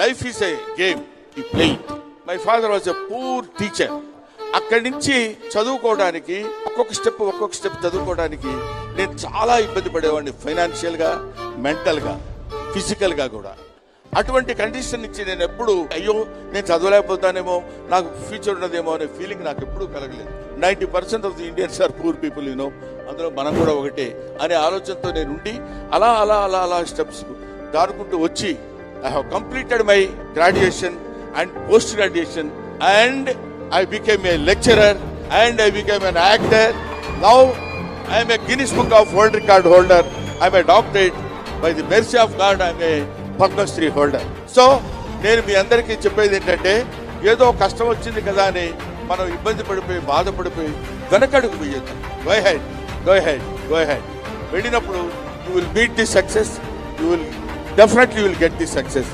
Life is a game, ఈ playing. My father was a poor teacher. అక్కడి నుంచి చదువుకోవడానికి ఒక్కొక్క స్టెప్ చదువుకోవడానికి నేను చాలా ఇబ్బంది పడేవాడిని, ఫైనాన్షియల్గా, మెంటల్గా, ఫిజికల్గా కూడా. అటువంటి కండిషన్ నుంచి నేను ఎప్పుడు అయ్యో నేను చదవలేకపోతానేమో, నాకు ఫ్యూచర్ ఉన్నదేమో అనే ఫీలింగ్ నాకు ఎప్పుడూ కలగలేదు. 90% of the Indians are poor people, అందులో మనం కూడా ఒకటే అనే ఆలోచనతో నేను ఉండి అలా అలా అలా అలా స్టెప్స్ దాటుకుంటూ వచ్చి I have completed my graduation and post graduation and I became a lecturer and I became an actor. Now I am a Guinness Book of World Record holder. I am a doctorate. By the mercy of God, I am a Padma Shri holder. So, నేను మీ అందరికీ చెప్పేది ఏంటంటే, ఏదో కష్టం వచ్చింది కదా అని మనం ఇబ్బంది పడిపోయి బాధపడిపోయి వెనకడుగు వేయొద్దు. Go ahead. వెళ్ళినప్పుడు you will meet the success. You will definitely get the success.